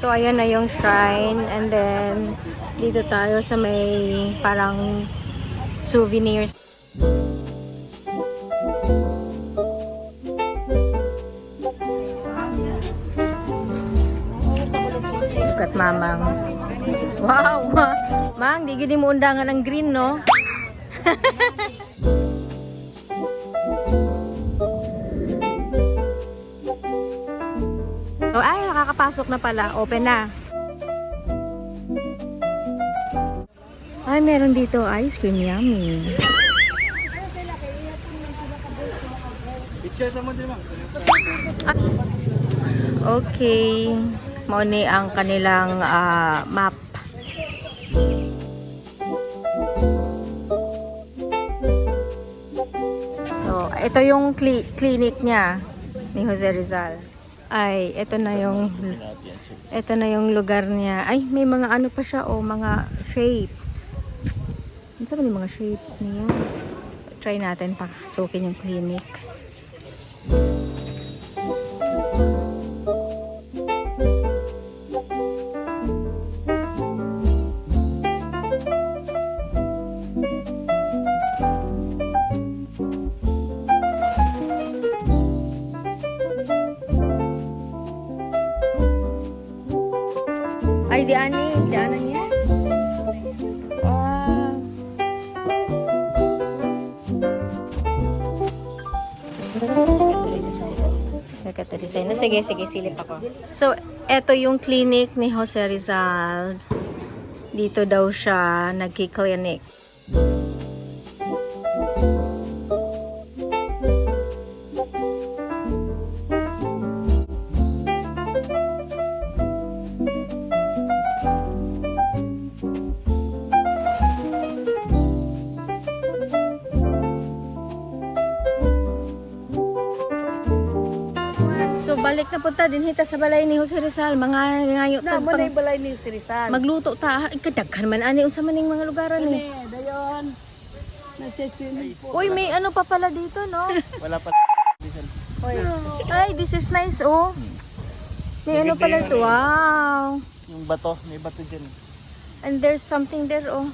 So, ayan na yung shrine. And then, dito tayo sa may parang souvenirs. Look at Mamang. Wow! Mang, di gini mo undangan ng green, no? Oh, ay, nakakapasok na pala. Open na. Ay, meron dito ice cream. Yummy. Okay. Muna ang kanilang map. So, ito yung clinic niya ni Jose Rizal. Ay, ito na yung lugar niya. Ay, may mga ano pa siya, oh, mga shapes. Ano sa mga shapes niya? Try natin pasukin yung clinic. Ay, dianan niya. Wow. Gaganda design. Sige, silip ako. So, eto yung clinic ni Jose Rizal. Dito daw siya nagki-clinic. Balik na punta din hita sa balay ni Jose Rizal. Mga ngayo na mo na balay ni Jose Rizal. Magluto ta. Ikadaghan man ani unsa maning mga lugaran ni. Dayon. Nasa swimming pool. Uy, may ano pa pala dito, no? Wala pa. Uy. Ay, this is nice, oh. May ano pala ito. Wow. Yung bato, may bato dyan. And there's something there, oh.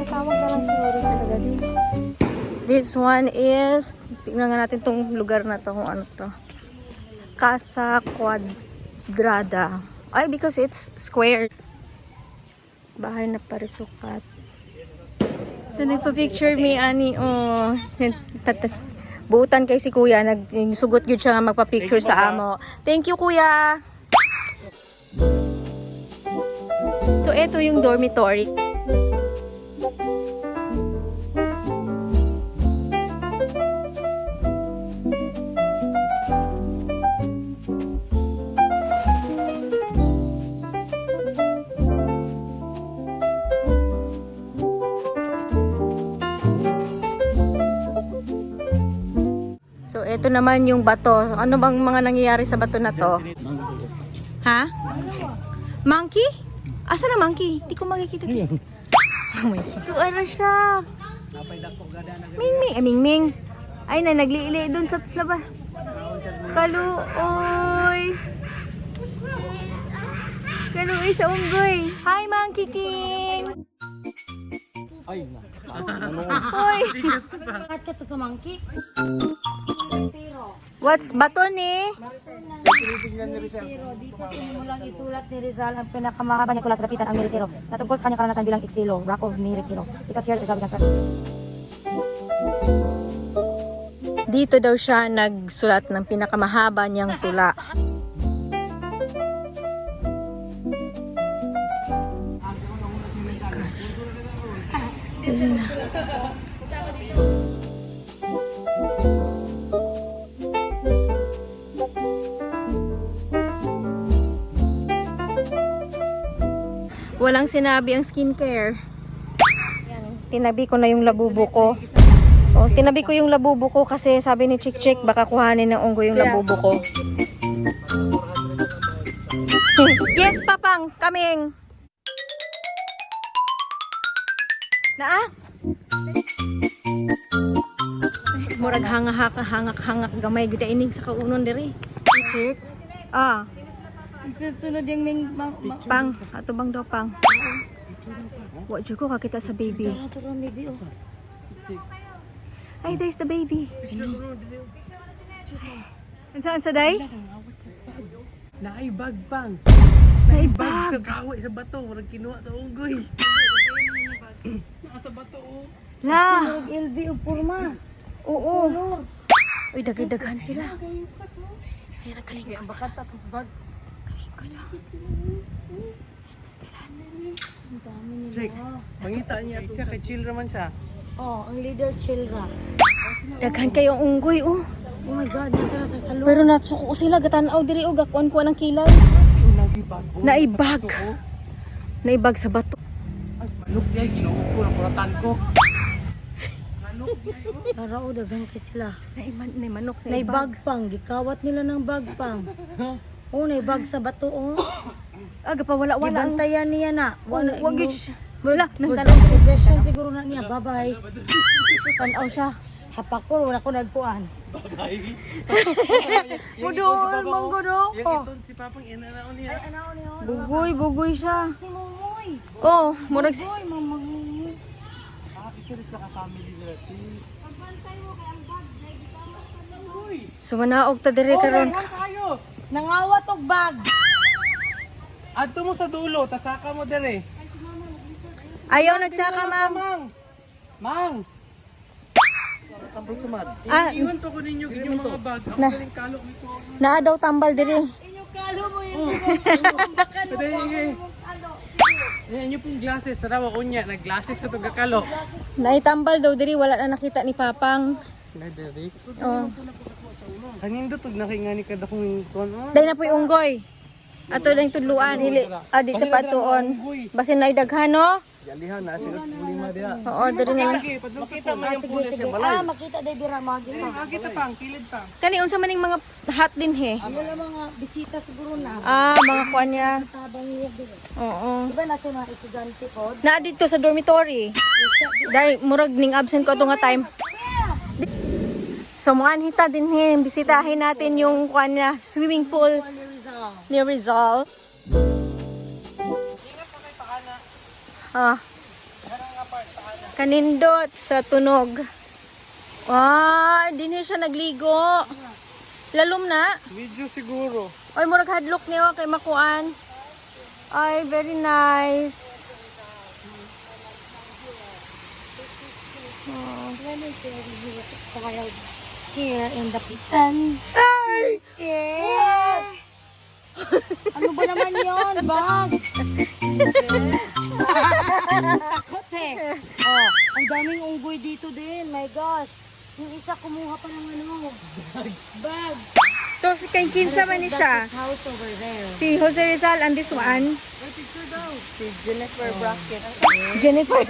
Tawag na lang siguro sila dati. This one is, tingnan nga natin tong lugar na to, kung ano to. Casa Quadrada. Ay, because it's square. Bahay na parisukat. So, nagpa-picture me, ani, oh. Buutan kay si kuya, nagsugot yun siya nga magpa-picture sa amo. Thank you, kuya! So, eto yung dormitory. So, ito naman yung bato. Ano bang mga nangyayari sa bato na to? Ha? Monkey? Asa na monkey? Di ko makikita. Oh my God. Tuara siya. Ming-ming. Ay na, nagliili doon sa labas. Kaluoy. Kaluoy sa unggoy. Hi, Monkey King. Ay, na. Hoy. Bakit ka to sa monkey? What's bato ni? Dito sinimulang isulat ni Rizal ang pinakamahaba niya kula sa lapitan ang Meritiro. Natungkol sa kanyang karanasan bilang eksilo, Rock of Meritiro. Because here is evidence. Dito daw siya nagsulat ng pinakamahaba niyang tula. Walang sinabi ang skincare. Yan, tinabi ko na yung labubo ko. Oh, tinabi ko yung labubo ko kasi sabi ni Chick Chick baka kuhanin ng unggoy yung labubo ko. Yes, Papang, coming. Naa? Murag hangak gamay gud ining sa kaunon diri. Chick. Ah, Sunod yung ning pang, ato bang daw pang. Wa jud ko kakita sa baby. baby oh. Ay, there's the baby. Saan sa day? Naibag pang. Naibag. Sa kahoy, sa bato. Walang kinuha sa unggoy. Sa bato oh. La. LV o purma. Oo. Uy, dagdag-daghan sila. Ay, nagkaling ko. Bakata sa bag. Check. Mangita niya siya. Kay chill naman siya. Oh, ang leader Chilra. Daghan kayo ang unggoy, oh. Oh my God, nasa na sa salon. Pero natsuko sila, gatanaw diri, oh. Gakuan ko ng kilay. Naibag. Naibag sa bato. Ay, manok niya. Ginuho ko. Nakuratan ko. Manok niya yun. Narao, dagang kay sila. Naimanok, Naibag pang, gikawat nila ng bag pang. Oh, naibag sa bato oh. Aga pa, wala-wala. Gibantayan niya na. Wala, Wag yun siya. Wala, Nang nagtanong. possession siguro na niya. Bye-bye. Tanaw siya. Hapak ko, wala ko nagpuan. Budol, manggodo. Yung Oh. iton si Papang inanaon niya. Bugoy siya. Si Momoy. Oh, murag si... Moy, Momoy. Isurip sa ka-family nila. So, manaog ta diri karon. Tayo! Nangawat og bag. Adto mo sa dulo. Tasaka mo dere. Ayaw nagsaka, ma'am. Mang! Mang! Tambal sumad. Ah, Iwan pa ko ninyo inyong mga bag. Ako Na. galing kalok nito. naa daw tambal diri. Inyong kalo mo yun. Yan inyo pong glasses. Tarawa unya. Nag-glasses ka itong kakalo. Naitambal daw diri, wala na nakita ni Papang. Na dere. Oh. Kanin do tug nakingani ka dakong kon. Dahil na po yung unggoy. Ato lang tudluan. Dili, dito pa tuon. Basin na idaghan, no? Yalihan na sila lima dia. Oo, diri na. Makita mo yung pulis Sige, makita day dira magi pa. Makita pang kilid pa. Kani unsa maning mga hot din he. Wala mga bisita siguro na. Ah, mga kuan niya. Tabang niya dito. Oo. Diba na siya mga estudyante po? Na dito sa dormitory. Dahil murag ning absent ko ato nga time. So muan hita din he, bisitahin natin yung kuan niya, swimming pool ni Rizal. Ah. Kanindot sa tunog. Dinhi siya nagligo. Lalom na. Video siguro. Ay, murag hadlok niyo kay makuan. Ay, very nice. Here in the Pitan. Ay! Yeah! Ano ba naman yun? Bag! Takot eh. Oh, ang daming unggoy dito din. My gosh. Yung isa kumuha pa ng ano. Bag. So, si kay kinsa man ni siya? House over there. Si Jose Rizal and this one. Si Jennifer Brackett. Jennifer.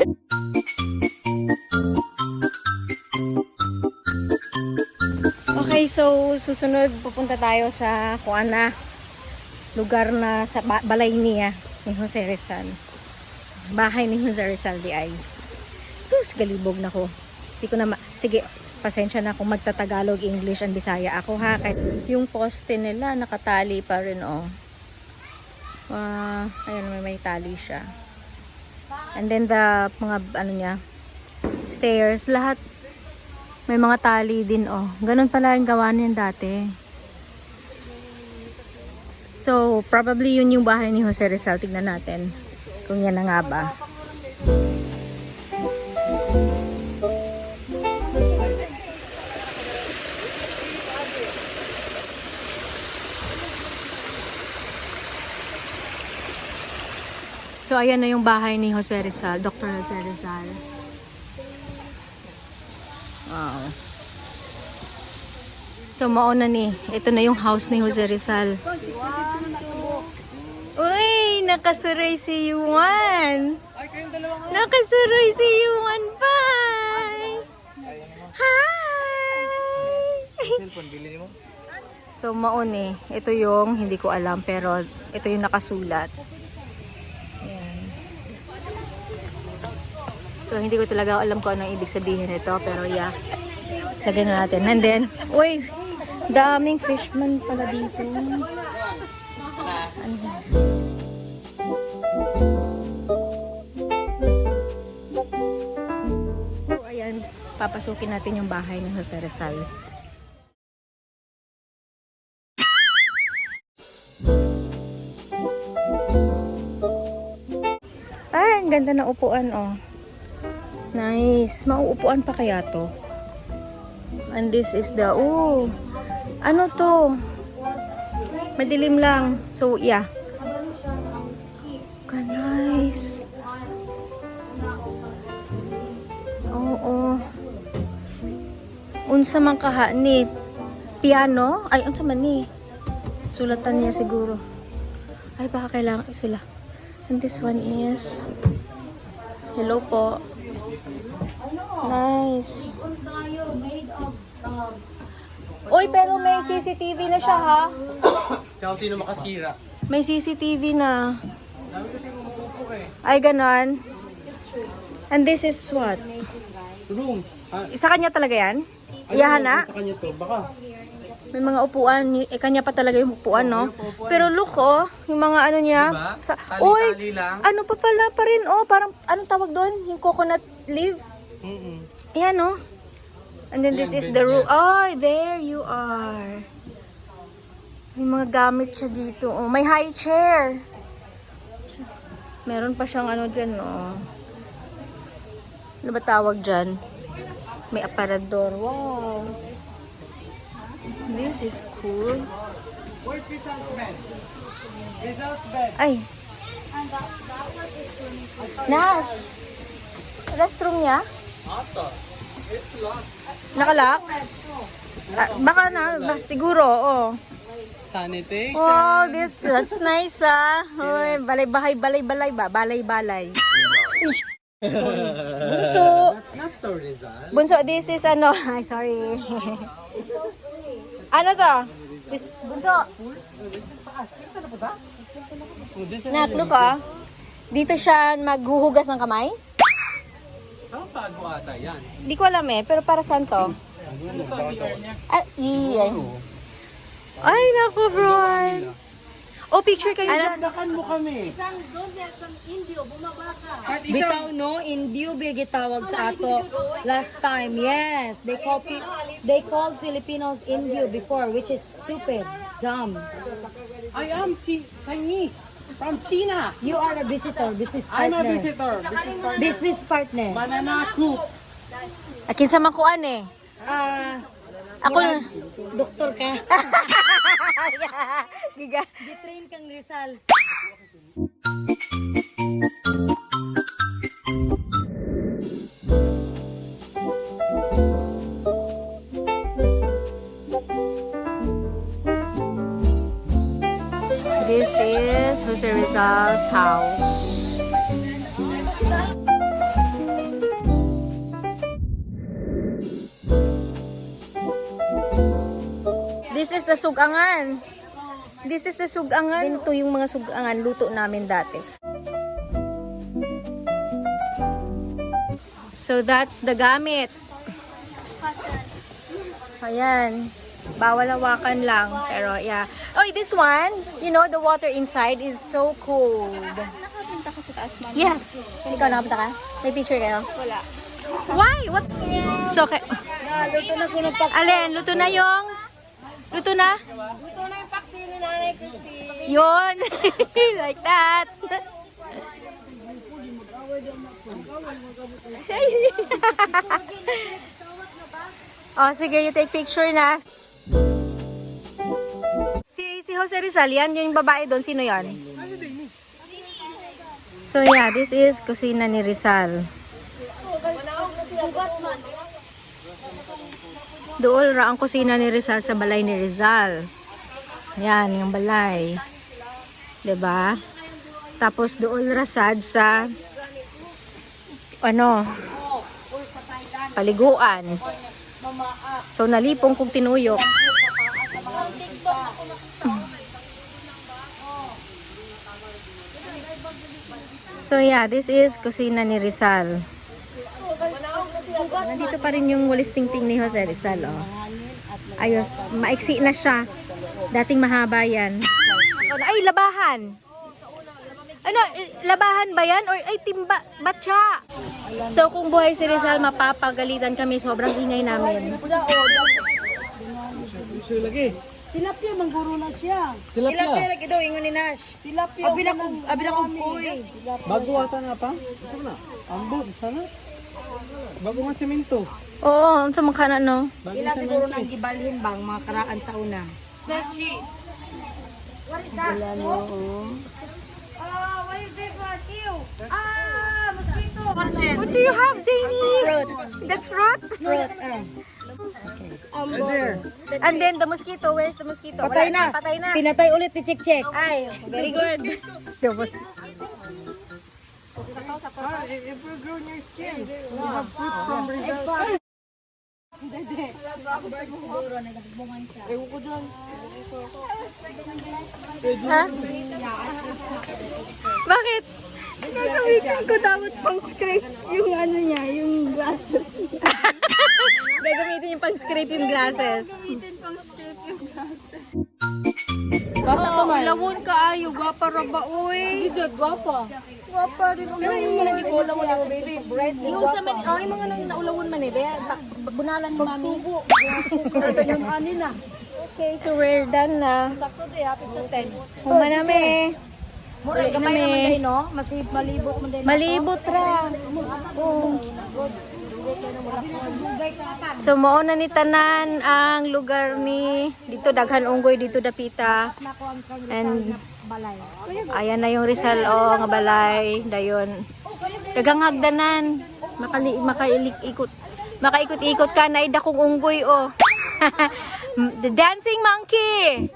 Okay, so susunod pupunta tayo sa kuana lugar na sa balay niya ni Jose Rizal. Bahay ni Jose Rizal di ay. Sus, galibog na ko. Di ko na sige, pasensya na kung magtatagalog, English, and Bisaya ako ha. Kahit yung poste nila nakatali pa rin oh. Ayan, may tali siya. And then the mga ano niya, stairs, lahat may mga tali din oh. Ganun pala yung gawa niyan dati. So, probably yun yung bahay ni Jose Rizal. Tignan natin kung yan na nga ba. So, ayan na yung bahay ni Jose Rizal, Dr. Jose Rizal. Wow. So, mauna ni. Ito na yung house ni Jose Rizal. Uy, nakasuray si Yuan. Ay, kayong dalawa nga. Nakasuray si Yuan pa. Hi! Cellphone, bilhin mo. So, maon eh. Ito yung, hindi ko alam, pero ito yung nakasulat. Ayan. So, hindi ko talaga alam kung anong ibig sabihin ito, pero yeah. Lagyan na natin. And then, uy, daming fishman pala dito. Ano yan? So, ayan, papasukin natin yung bahay ni Jose Rizal. Ay, ang ganda na upuan, oh. Nice. Mauupuan pa kaya to? And this is the, oh, ano to? Madilim lang. So, yeah. Nice. Oo. Unsa man kaha ni piano? Ay, unsa man ni? Sulatan niya siguro. Ay, baka kailangan isula. And this one is, hello po. Nice. Uy, pero may CCTV na siya, ha? Tsaka sino makasira? May CCTV na. Dami kasi umuupo eh. Ay, ganon. And this is what? Room. Isa kanya talaga yan? Iyahan na? Sa kanya to, baka. May mga upuan. Kanya pa talaga yung upuan, no? Pero look, oh. Yung mga ano niya. Diba? Uy, Tali-tali lang. ano pa pala pa rin, oh. Parang, anong tawag doon? Yung coconut leaf. Ayan, oh. And then this is the room. Oh, there you are. May mga gamit siya dito. Oh, may high chair. Meron pa siyang ano dyan, oh. Ano ba tawag dyan? May aparador. Wow. This is cool. Where's Rizal's bed? Rizal's bed. Ay. Nash. Restroom niya? Ata. It's locked. Nakalock? Baka na. Siguro, oh. Sanitation. Oh, that's nice, ah. Uy, balay-balay ba? Balay-balay. Bunso. That's not so Rizal. Bunso, this is ano. Ay, sorry. Ano to? This, bunso. Nak, look, ah. Dito siya maghuhugas ng kamay? Ang bago ata yan. Hindi ko alam eh, pero para saan to? Ano to, CR niya? Iya. Ay, naku, Franz. Oh, picture kayo dyan. Dakan mo kami. Bitaw no, Indio bigi tawag sa ato last time. Yes, they called Filipinos Indio before, which is stupid, dumb. I am Chinese. From China. You are a visitor, business I'm a partner. visitor. Business partner. Mananaku. Akin sa makuan eh. Ako na. Doktor ka. Giga. Bitrain kang Rizal. This is Jose Rizal's house. This is the sugangan. This is the sugangan. Ito yung mga sugangan luto namin dati. So that's the gamit. Ayan. Bawal hawakan lang. Pero yeah. Oh, this one, you know, the water inside is so cold. Nakapunta ka sa taas, ma'am? Yes. Ikaw nakapunta ka? May picture kayo? Wala. Why? What? So, Luto na ko ng pak. Alin, luto na yung... Luto na? Luto na yung paksi ni Nanay Christy. Yun. Like that. Oh, sige, you take picture na. Si Jose Rizal, yan yung babae doon. Sino yan? So yeah, this is kusina ni Rizal. Doon ra ang kusina ni Rizal sa balay ni Rizal. Yan, yung balay. 'Di ba? Tapos doon rasad sa ano, paliguan. So nalipong kong tinuyok. So yeah, this is kusina ni Rizal. Nandito pa rin yung walis tingting ni Jose Rizal, oh. Ayos, maiksi na siya. Dating mahaba yan. Ay, labahan! Ano, labahan ba yan? Or ay, timba, batya! So kung buhay si Rizal, mapapagalitan kami. Sobrang ingay namin. Tilapia, mangguro na siya. Tilapia. lagi daw, ingon ni Nash. Tilapia. Abi na kong koy. Bago ata nga pa? Sana. Ambot, sana. Bago nga semento. Oo, sa mukha na, no? Ila siguro nang gibalhin bang mga karaan sa una. Smash! What do you have, Dani? Fruit. That's fruit? Fruit. And then the mosquito, where's the mosquito? Patay Wala, na. Patay na. Pinatay ulit ni Check Check. Ay, very good. It will grow in your skin. You have fruits from Rizal. Ha? Bakit? Gagamitin ko dapat pang script yung ano niya, yung glasses niya. Gagamitin yung pang-scrape yung glasses. Oh, lawon ka ayo, gwapa ra ba uy? Hindi gwapa. Gwapa din mo. Pero yung mga nagikola mo lang baby, bright. Yung sa man, yung mga naulawon man eh, bunalan ni mami. Yung ani na. Okay, so we're done na. Sakto di, happy to 10. Huma nami. Mura gamay naman day no? Masib malibot man day. Malibot ra. Oh. So mao na ni tanan ang lugar ni dito daghan unggoy dito dapita. And ayan na yung Rizal o nga balay dayon. Daghang hagdanan. Makaikot-ikot ka na dakong unggoy o. The dancing monkey.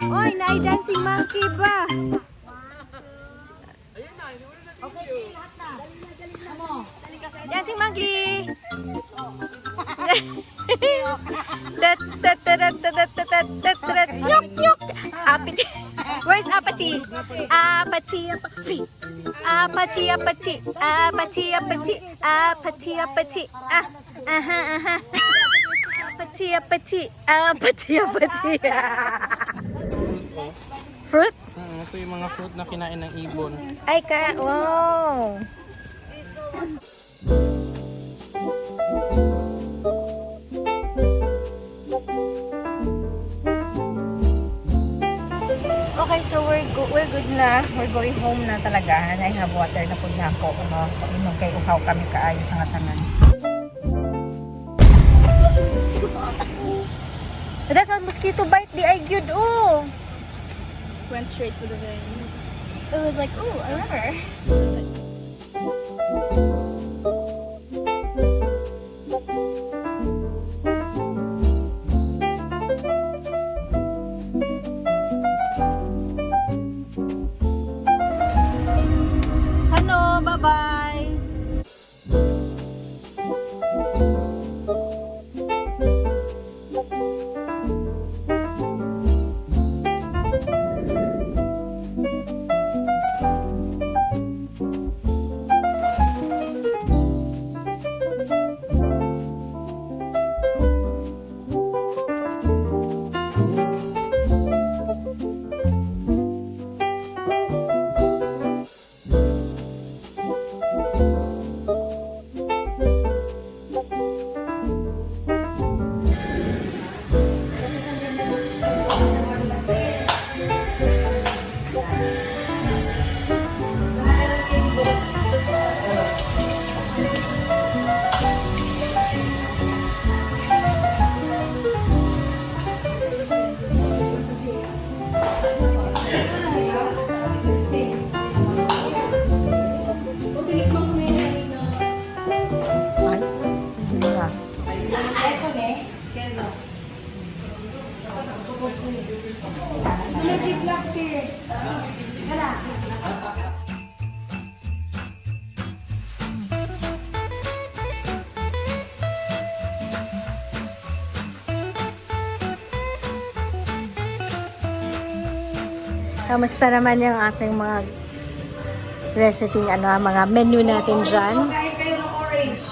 Oy, na dancing monkey ba? Dancing monkey. Yok yok. Apati. Where's Apati? Apati apati. Apati apati. Apati apati. Apati apati. Ah. Aha aha. Apati apati. Apati apati. Fruit? Ito yung mga fruit na kinain ng ibon. Ay ka. Wow. Okay, so we're good na. We're going home na talaga. And I have water na po na ako. Inom kay uhaw kami kaayo sa ngatanan. That's a mosquito bite. Di ay good. Oh. Went straight to the vein. It was like, ooh, I remember. Sano, bye-bye. Kamusta naman yung ating mga recipe, mga menu natin dyan? Kain kayo ng orange.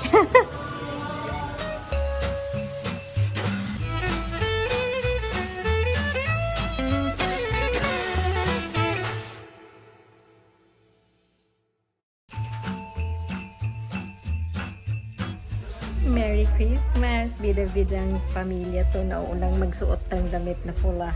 Merry Christmas! Bida-bidang pamilya to na unang magsuot ng damit na pula.